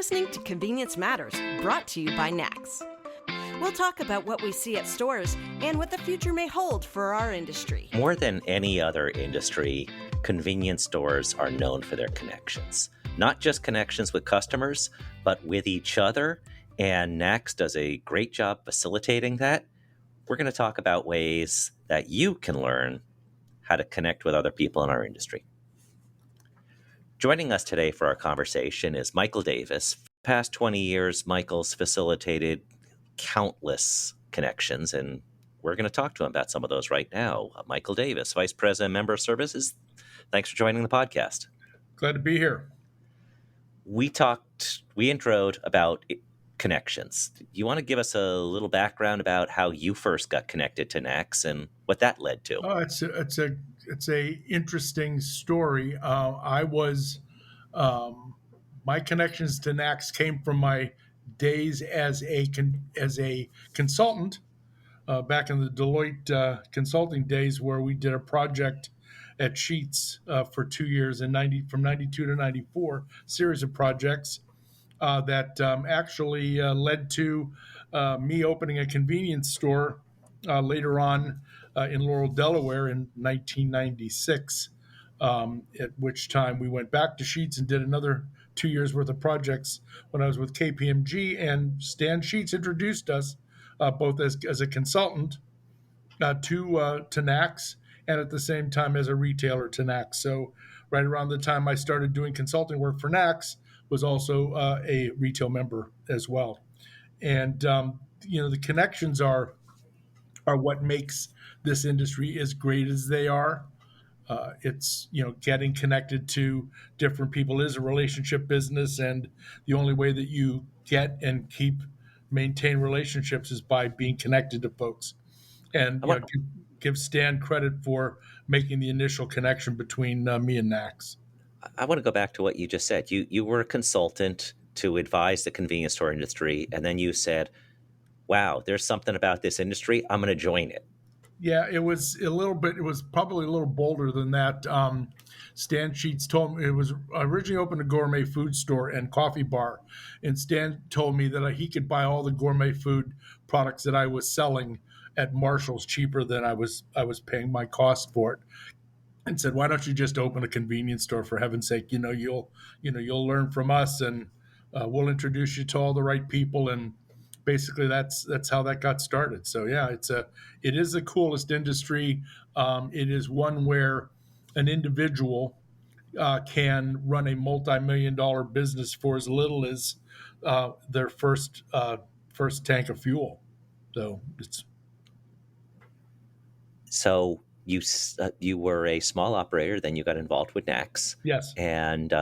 listening to Convenience Matters, brought to you by NACS. We'll talk about what we see at stores and what the future may hold for our industry. More than any other industry, convenience stores are known for their connections. Not just connections with customers, but with each other, and NACS does a great job facilitating that. We're going to talk about ways that you can learn how to connect with other people in our industry. Joining us today for our conversation is Michael Davis. For the past 20 years, Michael's facilitated countless connections, and we're going to talk to him about some of those right now. Michael Davis, Vice President, Member Services. Thanks for joining the podcast. Glad to be here. We introed about connections. Do you want to give us a little background about how you first got connected to NACS and what that led to? Oh, it's a interesting story. My connections to NACS came from my days as a consultant back in the Deloitte consulting days, where we did a project at Sheets for 2 years from 92 to 94, series of projects that actually led to me opening a convenience store later on in Laurel, Delaware in 1996, at which time we went back to Sheets and did another 2 years worth of projects when I was with KPMG, and Stan Sheets introduced us both as a consultant to NACS, and at the same time as a retailer to NACS. So right around the time I started doing consulting work for NACS, was also a retail member as well. And the connections are what makes this industry as great as they are. It's getting connected to different people is a relationship business, and the only way that you get and maintain relationships is by being connected to folks. And give Stan credit for making the initial connection between me and NACS. I want to go back to what you just said. You were a consultant to advise the convenience store industry, and then you said, wow, there's something about this industry, I'm going to join it. Yeah, it was probably a little bolder than that. Stan Sheets told me it was originally opened a gourmet food store and coffee bar. And Stan told me that he could buy all the gourmet food products that I was selling at Marshall's cheaper than I was paying my cost for it. And said, why don't you just open a convenience store, for heaven's sake? You'll learn from us, and we'll introduce you to all the right people. And basically that's how that got started. So yeah, it is the coolest industry. It is one where an individual can run a multi-million-dollar business for as little as their first tank of fuel. So you were a small operator, then you got involved with NACS. Yes. And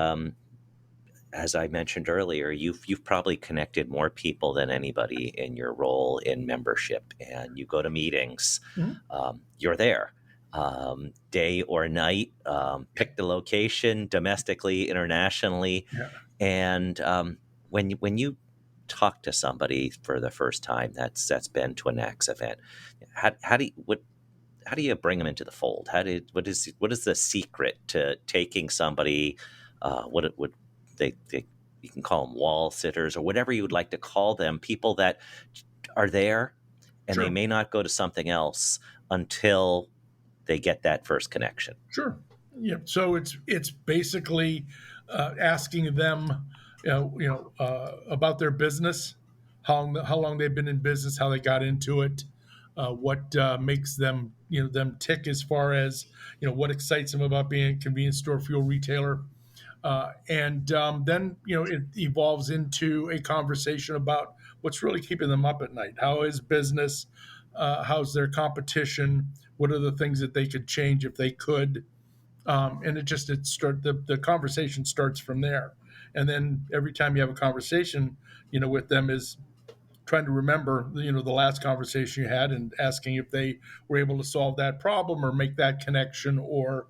as I mentioned earlier, you've probably connected more people than anybody in your role in membership, and you go to meetings. Mm-hmm. You're there day or night, pick the location, domestically, internationally. Yeah. And when you talk to somebody for the first time that's been to a NACS event, how do you bring them into the fold? What is the secret to taking somebody? You can call them wall sitters or whatever you would like to call them, people that are there and Sure. They may not go to something else until they get that first connection. Sure. Yeah. So it's basically asking them, about their business, how long they've been in business, how they got into it, what makes them tick as far as what excites them about being a convenience store fuel retailer. And then, it evolves into a conversation about what's really keeping them up at night. How is business? How's their competition? What are the things that they could change if they could? And the conversation starts from there. And then every time you have a conversation, with them is trying to remember, the last conversation you had and asking if they were able to solve that problem or make that connection, or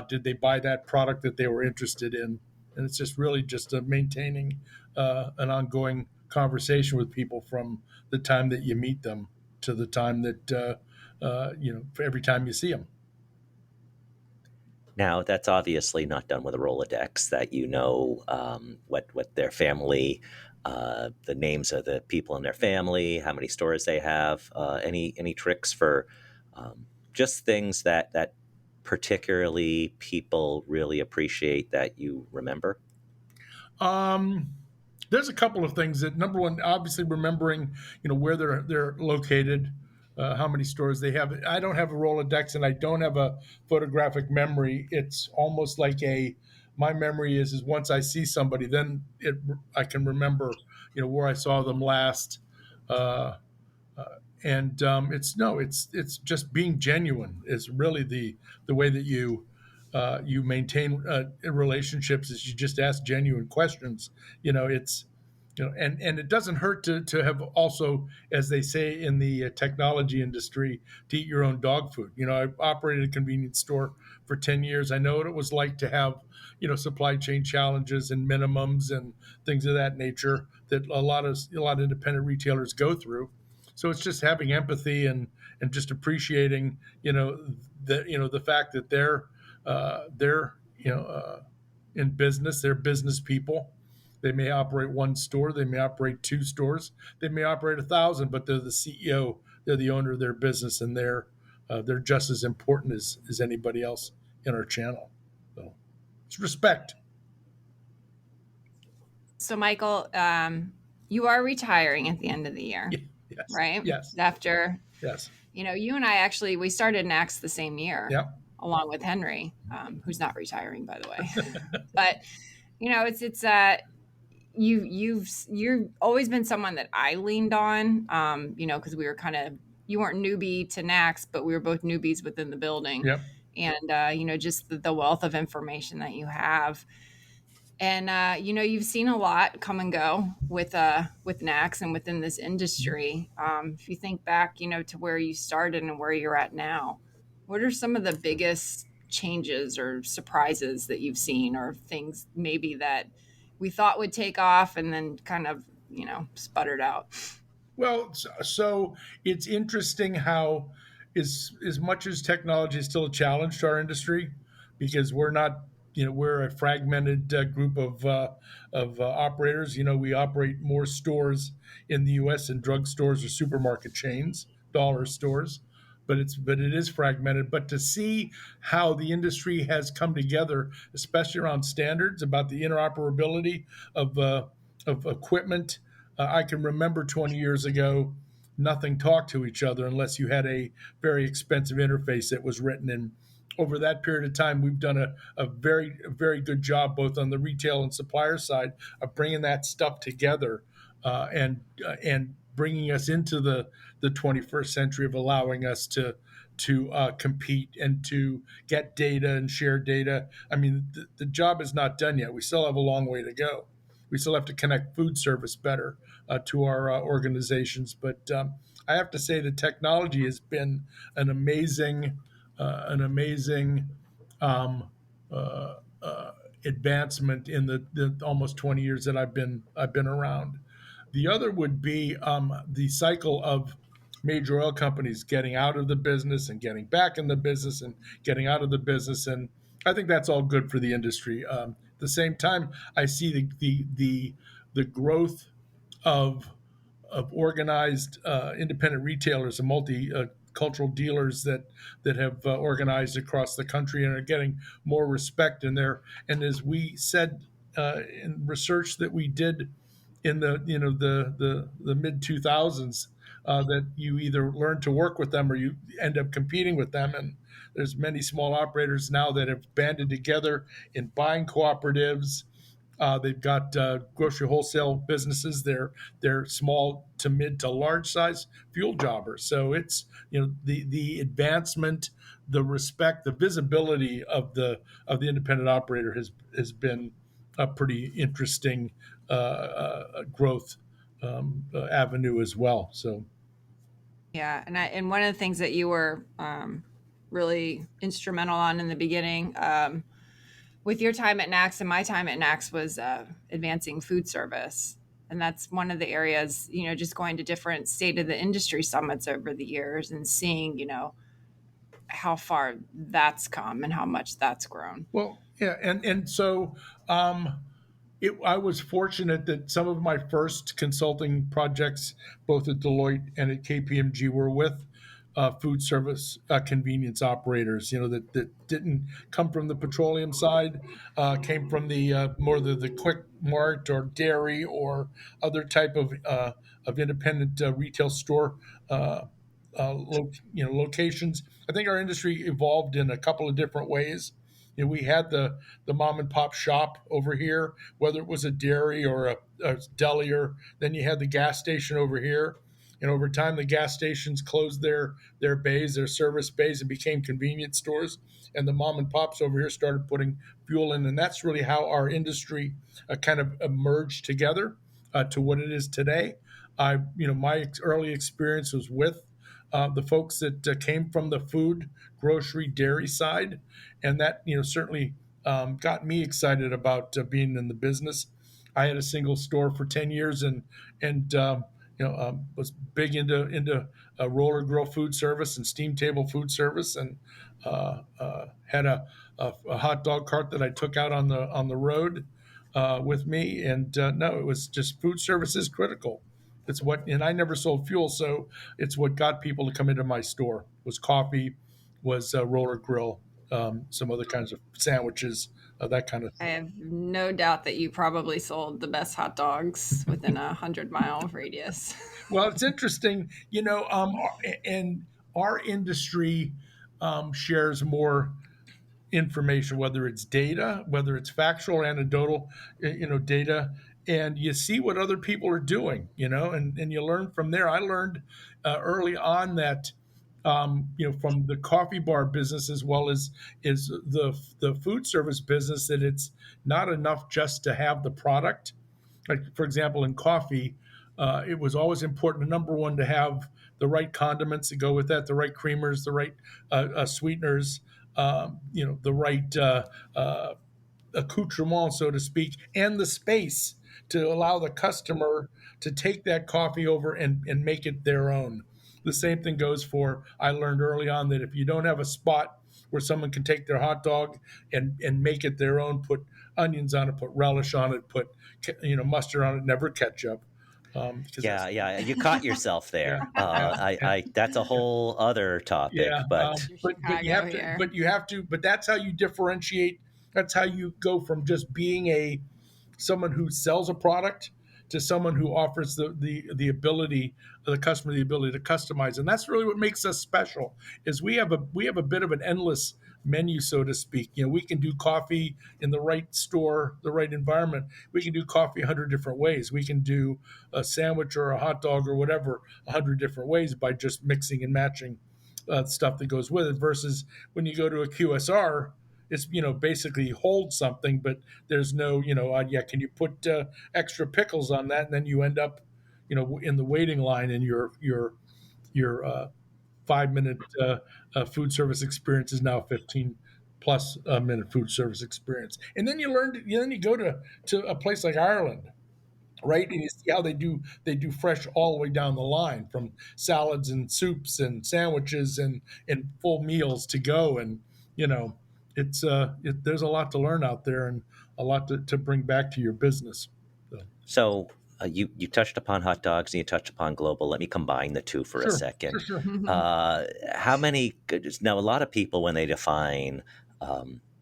did they buy that product that they were interested in? And it's just really just maintaining an ongoing conversation with people from the time that you meet them to the time that, for every time you see them. Now, that's obviously not done with a Rolodex that you know what their family, the names of the people in their family, how many stores they have, any tricks for just things that particularly people really appreciate that you remember? Um, there's a couple of things that number one, obviously remembering, where they're located, how many stores they have. I don't have a Rolodex and I don't have a photographic memory. It's almost like my memory is once I see somebody, then I can remember, where I saw them last. Uh, and it's no, it's just being genuine is really the way that you maintain relationships is you just ask genuine questions. It's and it doesn't hurt to have also, as they say in the technology industry, to eat your own dog food. I operated a convenience store for 10 years. I know what it was like to have supply chain challenges and minimums and things of that nature that a lot of independent retailers go through. So it's just having empathy and just appreciating the fact that they're in business. They're business people. They may operate one store. They may operate two stores. They may operate 1,000, but they're the CEO. They're the owner of their business, and they're just as important as anybody else in our channel. So it's respect. So, Michael, you are retiring at the end of the year, Yes. right? Yes. After, Yes. you and I we started NACS the same year, Yep. along with Henry, who's not retiring, by the way. But it's you've always been someone that I leaned on, because we were you weren't newbie to NACS, but we were both newbies within the building. Yep. And just the wealth of information that you have. And you've seen a lot come and go with NACS and within this industry. If you think back, to where you started and where you're at now, what are some of the biggest changes or surprises that you've seen, or things maybe that we thought would take off and then kind of sputtered out? Well, so it's interesting how, as much as technology is still a challenge to our industry, because we're a fragmented group of operators. We operate more stores in the U.S. than drugstores or supermarket chains, dollar stores, but it is fragmented. But to see how the industry has come together, especially around standards about the interoperability of equipment. I can remember 20 years ago, nothing talked to each other unless you had a very expensive interface that was written. And over that period of time, we've done a very good job, both on the retail and supplier side, of bringing that stuff together and bringing us into the 21st century, of allowing us to compete and to get data and share data. I mean, the job is not done yet. We still have a long way to go. We still have to connect food service better to our organizations. But I have to say the technology has been an amazing um, uh, advancement in the almost 20 years that I've been around. The other would be the cycle of major oil companies getting out of the business and getting back in the business and getting out of the business, and I think that's all good for the industry. At the same time, I see the growth of organized independent retailers and multi-cultural dealers that have organized across the country and are getting more respect in there. And as we said in research that we did in the mid 2000s, that you either learn to work with them or you end up competing with them. And there's many small operators now that have banded together in buying cooperatives. They've got grocery wholesale businesses. They're small to mid to large size fuel jobbers. So it's the advancement, the respect, the visibility of the independent operator has been a pretty interesting growth avenue as well. So Yeah, and one of the things that you were really instrumental on in the beginning, with your time at NACS and my time at NACS, was advancing food service. And that's one of the areas, just going to different state of the industry summits over the years and seeing, how far that's come and how much that's grown. Well, yeah, and so I was fortunate that some of my first consulting projects, both at Deloitte and at KPMG, were with food service convenience operators. That didn't come from the petroleum side, came from the more the quick mart or dairy or other type of independent retail store. Locations. I think our industry evolved in a couple of different ways. We had the mom and pop shop over here, whether it was a dairy or a deli, or then you had the gas station over here. And over time, the gas stations closed their bays, their service bays, and became convenience stores. And the mom and pops over here started putting fuel in, and that's really how our industry kind of emerged together to what it is today. My early experience was with the folks that came from the food, grocery, dairy side, and that certainly got me excited about being in the business. I had a single store for 10 years, and was big into roller grill food service and steam table food service, and had a hot dog cart that I took out on the road with me. And no, it was just food service is critical. It's and I never sold fuel, so it's what got people to come into my store. Was coffee, was roller grill, some other kinds of sandwiches, that kind of I thing. have no doubt that you probably sold the best hot dogs within a 100-mile radius. Well, it's interesting, and our industry shares more information, whether it's data, whether it's factual or anecdotal, data, and you see what other people are doing, and you learn from there. I learned early on that, from the coffee bar business as well as is the food service business, that it's not enough just to have the product. Like, for example, in coffee, it was always important, number one, to have the right condiments to go with that, the right creamers, the right sweeteners, the right accoutrement, so to speak, and the space to allow the customer to take that coffee over and make it their own. The same thing goes for, I learned early on that if you don't have a spot where someone can take their hot dog and make it their own, put onions on it, put relish on it, put mustard on it, never ketchup. Yeah, you caught yourself there. I that's a whole other topic, Yeah, but but you have to, here. but that's how you differentiate. That's how you go from just being someone who sells a product to someone who offers the ability, the customer, the ability to customize. And that's really what makes us special. Is we have a bit of an endless menu, so to speak. We can do coffee in the right store, the right environment. We can do coffee 100 different ways. We can do a sandwich or a hot dog or whatever 100 different ways by just mixing and matching stuff that goes with it. Versus when you go to a QSR, it's basically hold something, but there's no can you put extra pickles on that, and then you end up in the waiting line, and your 5 minute food service experience is now 15 plus minute food service experience. And then you go to a place like Ireland, right? And you see how they do fresh all the way down the line, from salads and soups and sandwiches and full meals to go. And it's there's a lot to learn out there, and a lot to bring back to your business. So you touched upon hot dogs and you touched upon global. Let me combine the two for a second. Sure. How many? Now, a lot of people, when they define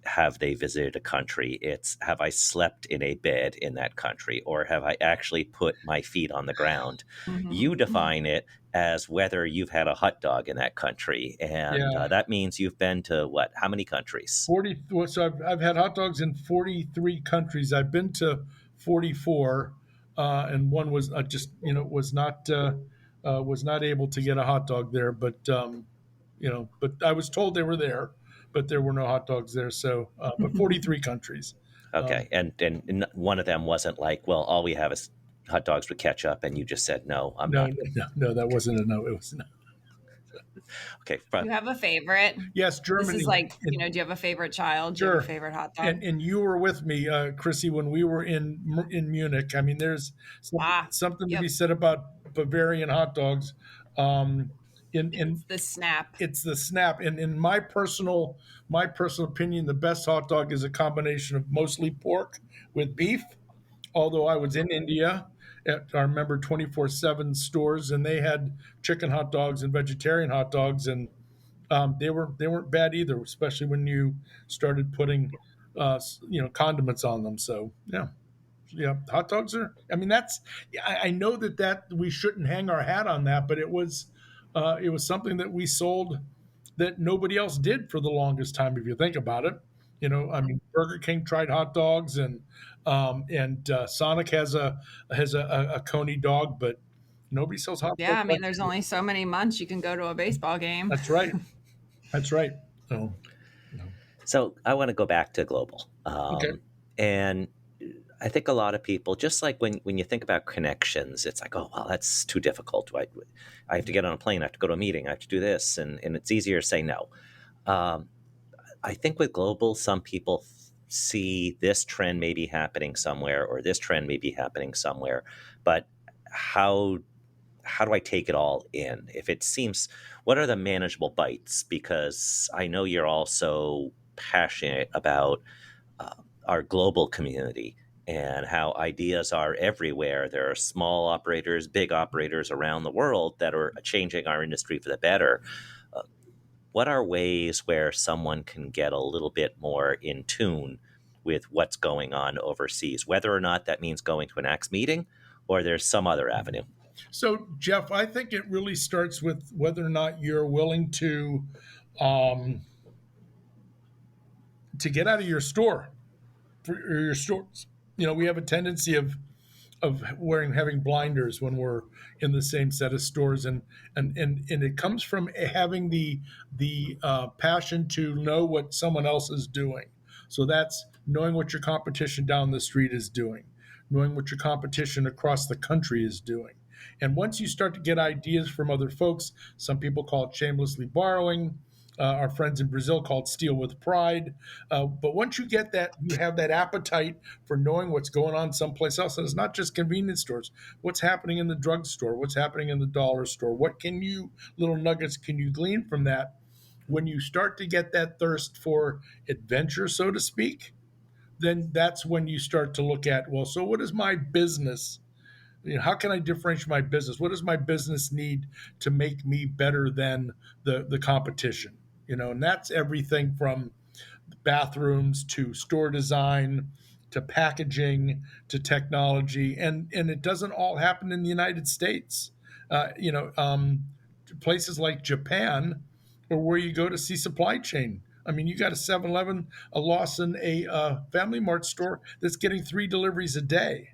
have they visited a country, it's have I slept in a bed in that country, or have I actually put my feet on the ground? You define it as whether you've had a hot dog in that country, and that means you've been to what? How many countries? 40. So I've had hot dogs in 43 countries. I've been to 44, and one was was not able to get a hot dog there, but but I was told they were there, but there were no hot dogs there. So, but 43 countries. Okay, and one of them wasn't like, well, all we have is hot dogs with ketchup, and you just said no. No, that wasn't a no. It was no. Okay. Do you have a favorite? Yes, Germany. This is like, do you have a favorite child? Do you have a favorite hot dog? And you were with me, Chrissy, when we were in Munich. I mean, there's something to be said about Bavarian hot dogs. In It's the snap. it's the snap. And in my personal opinion, the best hot dog is a combination of mostly pork with beef. Although I was in India at, I remember, 24/7 stores, and they had chicken hot dogs and vegetarian hot dogs, and they weren't bad either, especially when you started putting condiments on them. So yeah, hot dogs are. I mean, I know that we shouldn't hang our hat on that, but it was something that we sold that nobody else did for the longest time. If you think about it, I mean, Burger King tried hot dogs, and Sonic has a Coney dog, but nobody sells hot Yeah, dogs I mean, like there's we do. only so many months you can go to a baseball game. That's right. That's right. So, So I want to go back to global. okay. And I think a lot of people, just like when you think about connections, it's like, oh, well, that's too difficult. I have to get on a plane. I have to go to a meeting. I have to do this. And it's easier to say no. Um, I think with global, some people see this trend may be happening somewhere or this trend may be happening somewhere. But how do I take it all in? If it seems, what are the manageable bites? Because I know you're also passionate about uh, our global community and how ideas are everywhere. There are small operators, big operators around the world that are changing our industry for the better. Uh, what are ways where someone can get a little bit more in tune with what's going on overseas, whether or not that means going to an NACS meeting or there's some other avenue? So, Jeff, I think it really starts with whether or not you're willing um, to get out of your store for your stores. We have a tendency of having blinders when we're in the same set of stores, and it comes from having the passion to know what someone else is doing. So that's knowing what your competition down the street is doing, knowing what your competition across the country is doing. And once you start to get ideas from other folks, some people call it shamelessly borrowing. Our friends in Brazil call it steal with pride. But once you get that, you have that appetite for knowing what's going on someplace else. And it's not just convenience stores. What's happening in the drugstore? What's happening in the dollar store? What little nuggets can you glean from that? When you start to get that thirst for adventure, so to speak, then that's when you start to look at, well, so what is my business? How can I differentiate my business? What does my business need to make me better than the competition? And that's everything from bathrooms to store design to packaging to technology, and it doesn't all happen in the United States. Uh, you know, um, Places like Japan, or where you go to see supply chain. I mean, you got a 7-Eleven, a Lawson, a Family Mart store that's getting 3 deliveries a day.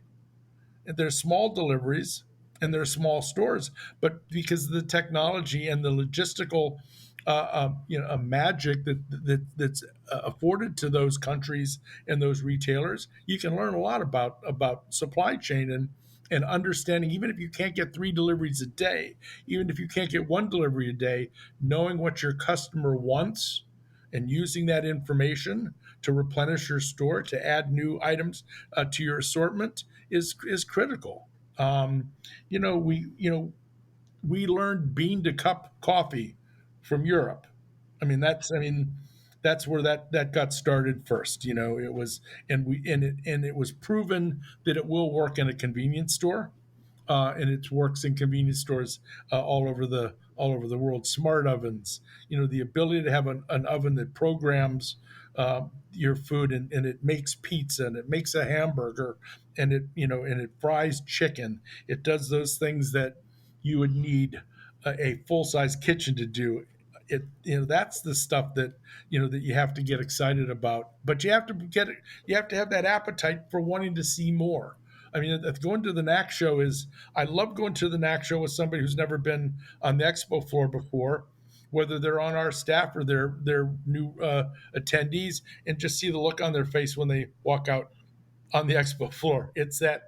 They're small deliveries and they're small stores, but because of the technology and the logistical a magic that's afforded to those countries and those retailers, you can learn a lot about supply chain and understanding. Even if you can't get 3 deliveries a day, even if you can't get 1 delivery a day, knowing what your customer wants and using that information to replenish your store, to add new items to your assortment is critical. Um, we learned bean to cup coffee from Europe. That's where that got started first. It was, and it was proven that it will work in a convenience store, and it works in convenience stores all over the world. Smart ovens, the ability to have an oven that programs your food, and it makes pizza, and it makes a hamburger, and it fries chicken. It does those things that you would need a full size kitchen to do. That's the stuff that you have to get excited about, but you have to have that appetite for wanting to see more. I mean, going to the NACS show I love going to the NACS show with somebody who's never been on the expo floor before, whether they're on our staff or they're new attendees, and just see the look on their face when they walk out on the expo floor. It's that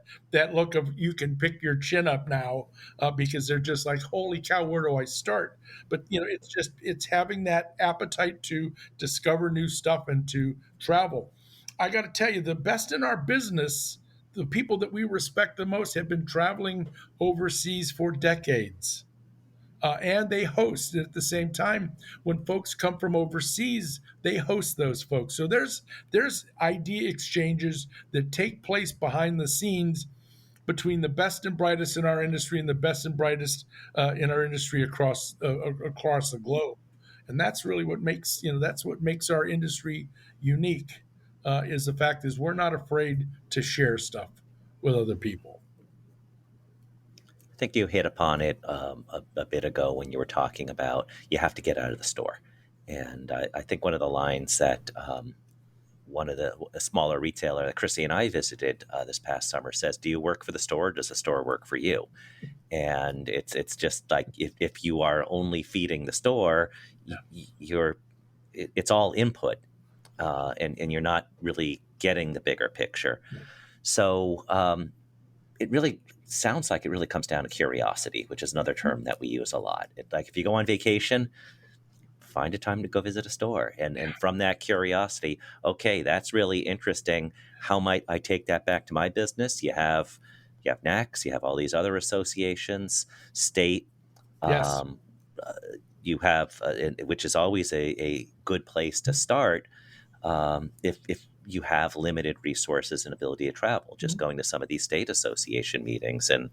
look of, you can pick your chin up now, because they're just like, holy cow, where do I start? But it's having that appetite to discover new stuff and to travel. I got to tell you, the best in our business, the people that we respect the most, have been traveling overseas for decades. and they host. And at the same time, when folks come from overseas, they host those folks. So there's idea exchanges that take place behind the scenes between the best and brightest in our industry and the best and brightest in our industry across the globe. And that's really what makes that's what makes our industry unique. Is the fact is we're not afraid to share stuff with other people. I think you hit upon it a bit ago when you were talking about you have to get out of the store. And I think one of the lines that one of the a smaller retailer that Chrissy and I visited this past summer says, "Do you work for the store? Or does the store work for you?" And it's just like if you are only feeding the store, it's all input, and you're not really getting the bigger picture. So it really sounds like it really comes down to curiosity, which is another term that we use a lot. Like if you go on vacation, find a time to go visit a store. And from that curiosity, okay, that's really interesting. How might I take that back to my business? You have NACS, you have all these other associations, state, Yes. you have, which is always a good place to start. If you have limited resources and ability to travel, just going to some of these state association meetings. And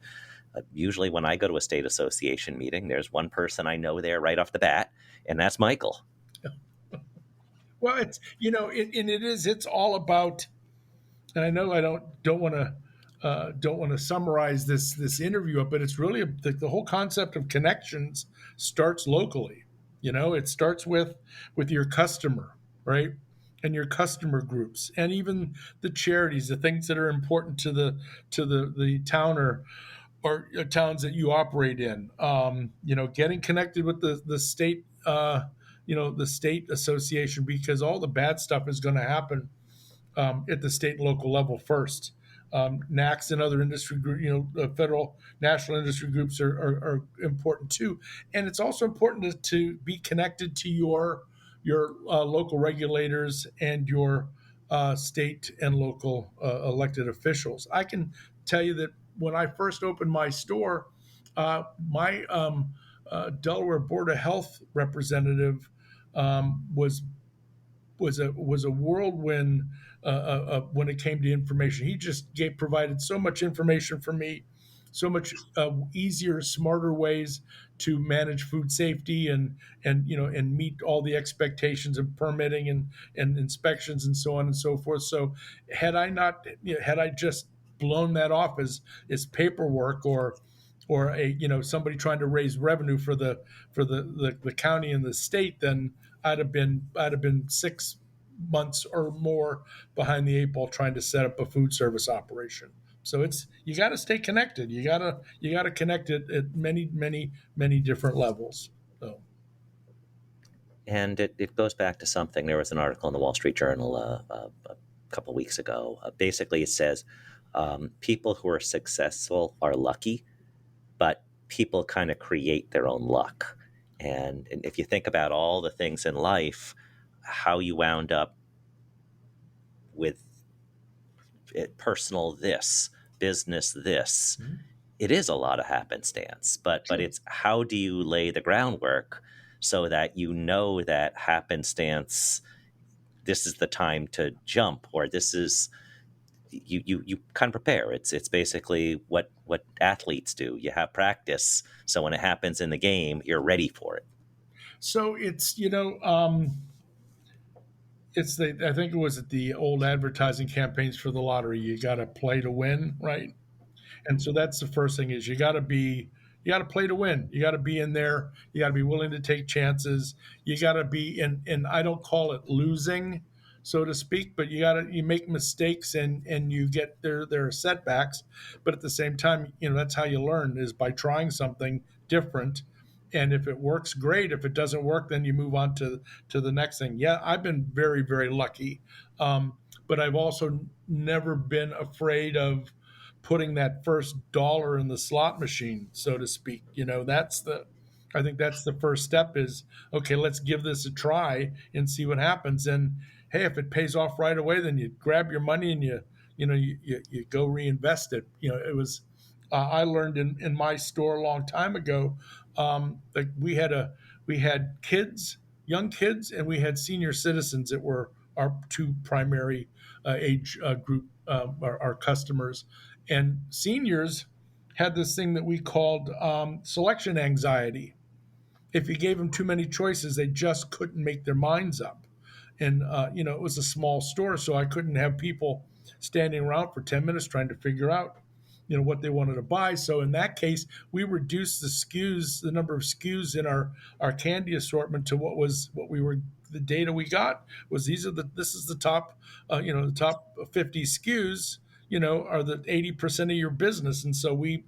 usually when I go to a state association meeting, there's one person I know there right off the bat, and that's Michael. Well, it's it's all about, and I know I don't want to summarize this interview, but it's really the whole concept of connections starts locally. It starts with your customer, right? And your customer groups, and even the charities, the things that are important to the town or towns that you operate in. Getting connected with the state, the state association, because all the bad stuff is going to happen at the state and local level first. NACS and other industry group, federal, national industry groups are important too, and it's also important to be connected to your local regulators and your state and local elected officials. I can tell you that when I first opened my store, my Delaware Board of Health representative was a whirlwind when it came to information. He just provided so much information for me, so much easier, smarter ways to manage food safety and meet all the expectations of permitting and inspections and so on and so forth. So had I just blown that off as paperwork or somebody trying to raise revenue for the county and the state, then I'd have been 6 months or more behind the eight ball trying to set up a food service operation. So you got to stay connected. You got to connect it at many different levels. So. And it goes back to something. There was an article in the Wall Street Journal a couple of weeks ago. Basically, it says people who are successful are lucky, but people kind of create their own luck. And if you think about all the things in life, how you wound up with it, personal this, business this, it is a lot of happenstance. But it's how do you lay the groundwork so that that happenstance, this is the time to jump, or this is you kind of prepare. It's basically what athletes do. You have practice, so when it happens in the game, you're ready for it. So it's I think it was the old advertising campaigns for the lottery. You got to play to win, right? And so that's the first thing is you got to play to win. You got to be in there. You got to be willing to take chances. You got to be in. I don't call it losing, so to speak, but you make mistakes and you get there are setbacks, but at the same time, that's how you learn is by trying something different. And if it works, great. If it doesn't work, then you move on to the next thing. Yeah, I've been very, very lucky, but I've also never been afraid of putting that first dollar in the slot machine, so to speak. I think that's the first step is, okay, let's give this a try and see what happens. And hey, if it pays off right away, then you grab your money and you go reinvest it. It was, I learned in my store a long time ago Like we had kids, young kids, and we had senior citizens that were our two primary age group, our customers. And seniors had this thing that we called selection anxiety. If you gave them too many choices, they just couldn't make their minds up. And it was a small store, so I couldn't have people standing around for 10 minutes trying to figure out what they wanted to buy. So in that case, we reduced the number of SKUs in our candy assortment to the data we got was this is the top the top 50 SKUs are the 80% of your business. And so we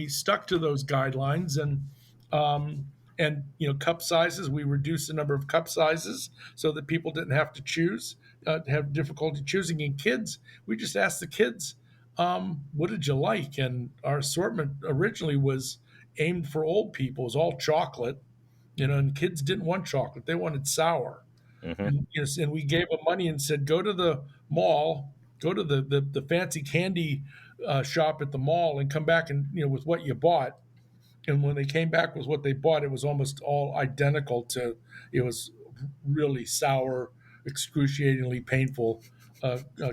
stuck to those guidelines. And cup sizes, we reduced the number of cup sizes so that people didn't have to have difficulty choosing. In kids, we just asked the kids, what did you like? And our assortment originally was aimed for old people. It was all chocolate, and kids didn't want chocolate. They wanted sour. Mm-hmm. And we gave them money and said, go to the mall, go to the fancy candy shop at the mall and come back and, with what you bought. And when they came back with what they bought, it was almost all identical it was really sour, excruciatingly painful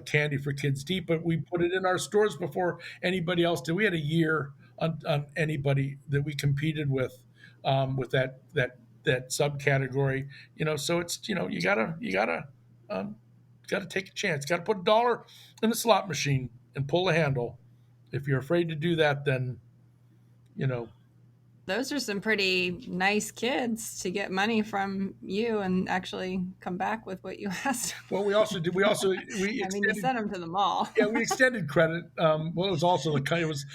candy for kids to eat. But we put it in our stores before anybody else did. We had a year on anybody that we competed with that subcategory. So it's you gotta take a chance. Got to put $1 in the slot machine and pull the handle. If you're afraid to do that, then those are some pretty nice kids to get money from you and actually come back with what you asked. Well, we also did. You sent them to the mall. Yeah, we extended credit. It was also as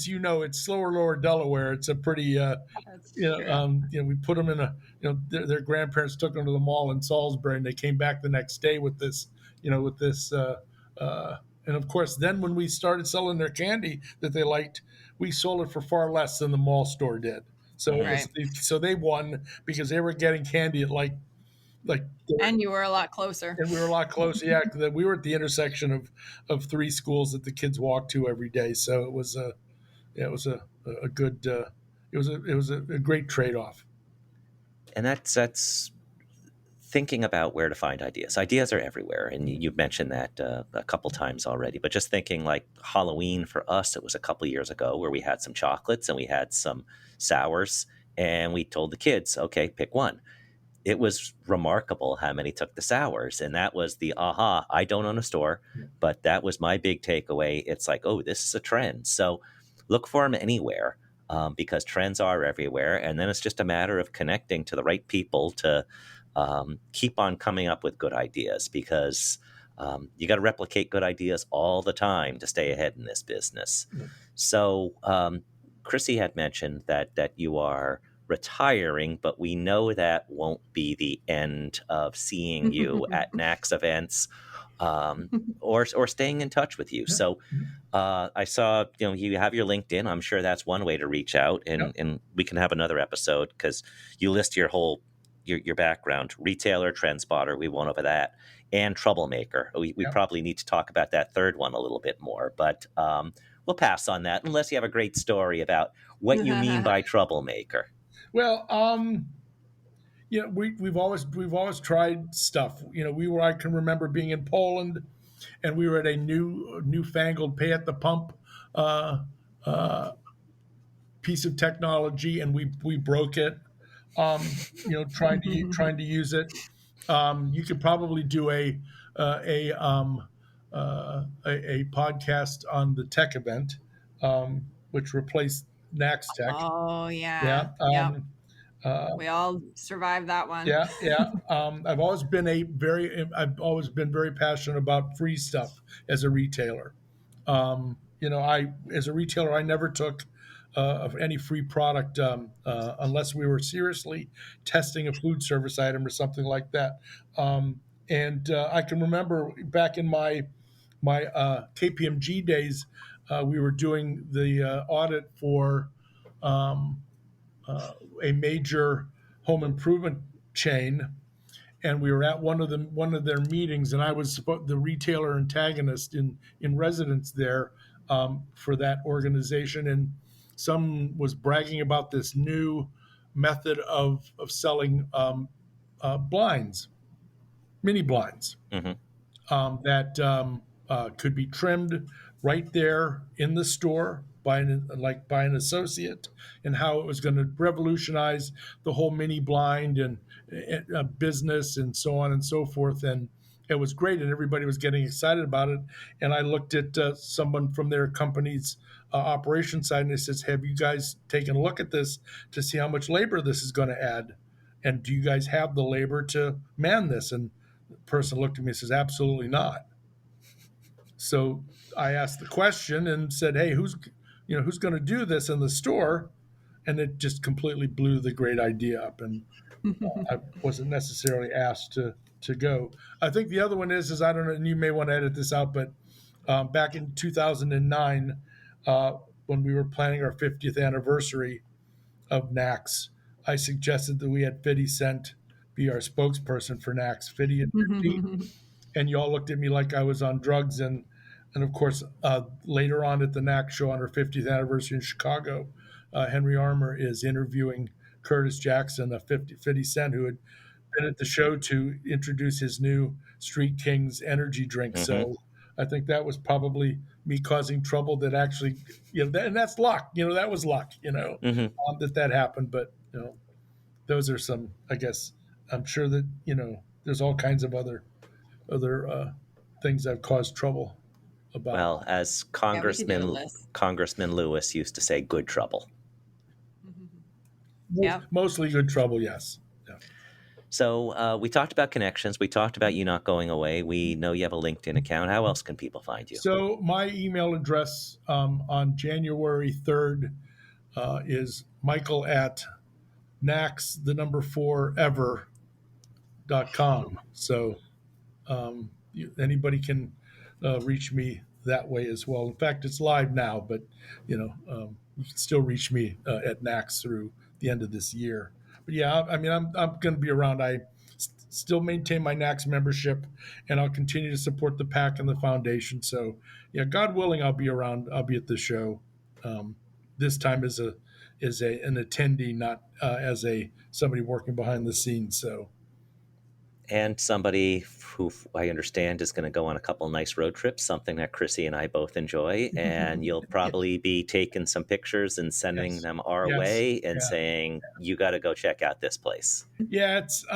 it's lower Delaware. It's a pretty, we put them in their grandparents took them to the mall in Salisbury, and they came back the next day with this, and of course, then when we started selling their candy that they liked, we sold it for far less than the mall store did. So so they won because they were getting candy at like. And you were a lot closer. And we were a lot closer. Yeah, we were at the intersection of three schools that the kids walked to every day. So it was a good it was a great trade-off. And that's thinking about where to find ideas. Ideas are everywhere, and you've mentioned that a couple times already. But just thinking like Halloween for us, it was a couple years ago where we had some chocolates and we had some sours, and we told the kids, okay, pick one. It was remarkable how many took the sours, and that was the aha. I don't own a store, but that was my big takeaway. It's like, oh, this is a trend. So look for them anywhere because trends are everywhere, and then it's just a matter of connecting to the right people to keep on coming up with good ideas because you got to replicate good ideas all the time to stay ahead in this business. Yeah. So Chrissy had mentioned that you are retiring, but we know that won't be the end of seeing you at NACS events or staying in touch with you. Yeah. So I saw, you have your LinkedIn. I'm sure that's one way to reach out, and we can have another episode because you list your whole your background: retailer, trend spotter. We went over that, and troublemaker. We probably need to talk about that third one a little bit more, but we'll pass on that unless you have a great story about what you mean by troublemaker. Well, we've always tried stuff. I can remember being in Poland, and we were at a newfangled pay at the pump piece of technology, and we broke it. Trying to use it. You could probably do a podcast on the tech event, which replaced NACS Tech. Oh yeah. We all survived that one. Yeah. I've always been very passionate about free stuff as a retailer. As a retailer, I never took of any free product unless we were seriously testing a food service item or something like that. And I can remember back in my KPMG days, we were doing the audit for a major home improvement chain, and we were at one of their meetings, and I was the retailer antagonist in residence there for that organization. And some was bragging about this new method of selling blinds, mini blinds, that could be trimmed right there in the store by an associate, and how it was going to revolutionize the whole mini blind and business and so on and so forth. And it was great, and everybody was getting excited about it. And I looked at someone from their company's operation side, and they says, "Have you guys taken a look at this to see how much labor this is going to add? And do you guys have the labor to man this?" And the person looked at me and says, "Absolutely not." So I asked the question and said, "Hey, who's going to do this in the store?" And it just completely blew the great idea up. And I wasn't necessarily asked to go. I think the other one is I don't know, and you may want to edit this out, but back in 2009, when we were planning our 50th anniversary of NACS, I suggested that we had 50 Cent be our spokesperson for NACS, 50 and 50. And you all looked at me like I was on drugs. And of course, later on at the NACS show on our 50th anniversary in Chicago, Henry Armour is interviewing Curtis Jackson, a 50 Cent, who had been at the show to introduce his new Street Kings energy drink. So I think that was probably me causing trouble that actually, and that's luck. That was luck, that happened. But, those are some, I guess, I'm sure that, there's all kinds of other things that have caused trouble about. Well, as Congressman Lewis used to say, good trouble. Yeah. Mostly good trouble, yes. Yeah. So we talked about connections. We talked about you not going away. We know you have a LinkedIn account. How else can people find you? So my email address on January 3rd is Michael at NACS, 4ever.com. So anybody can reach me that way as well. In fact, it's live now, but you can still reach me at NACS through the end of this year. But yeah, I'm going to be around. I still maintain my NACS membership, and I'll continue to support the PAC and the foundation. So yeah, God willing, I'll be around. I'll be at the show. This time as an attendee, not as somebody working behind the scenes. So. And somebody who I understand is going to go on a couple of nice road trips, something that Chrissy and I both enjoy. And you'll probably be taking some pictures and sending them our way and saying, you got to go check out this place. Yeah, it's,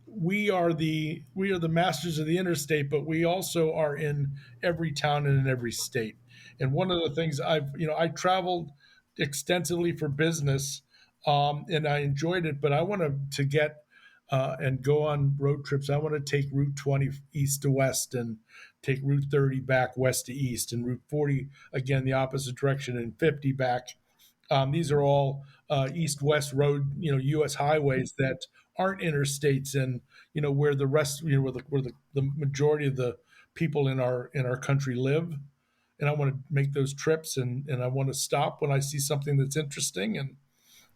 we are the masters of the interstate, but we also are in every town and in every state. And one of the things I traveled extensively for business and I enjoyed it, but I wanted to get and go on road trips. I want to take Route 20 east to west and take Route 30 back west to east and Route 40, again, the opposite direction, and 50 back. These are all east-west road, U.S. highways that aren't interstates, and, where the rest, where the majority of the people in our country live. And I want to make those trips, and I want to stop when I see something that's interesting, and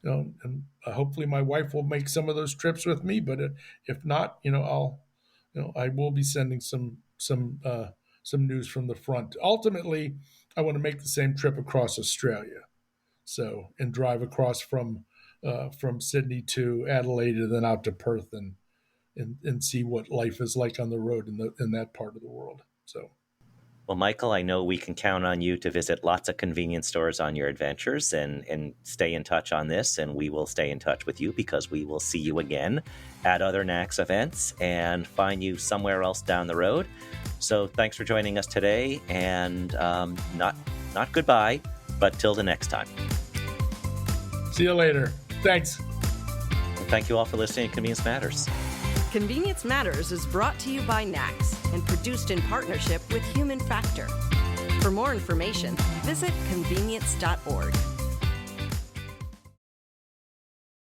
and hopefully my wife will make some of those trips with me. But if not, I will be sending some news from the front. Ultimately, I want to make the same trip across Australia, and drive across from Sydney to Adelaide and then out to Perth and see what life is like on the road in that part of the world. So. Well, Michael, I know we can count on you to visit lots of convenience stores on your adventures and stay in touch on this, and we will stay in touch with you because we will see you again at other NACS events and find you somewhere else down the road. So thanks for joining us today, and not goodbye, but till the next time. See you later. Thanks. And thank you all for listening to Convenience Matters. Convenience Matters is brought to you by NACS and produced in partnership with Human Factor. For more information, visit convenience.org.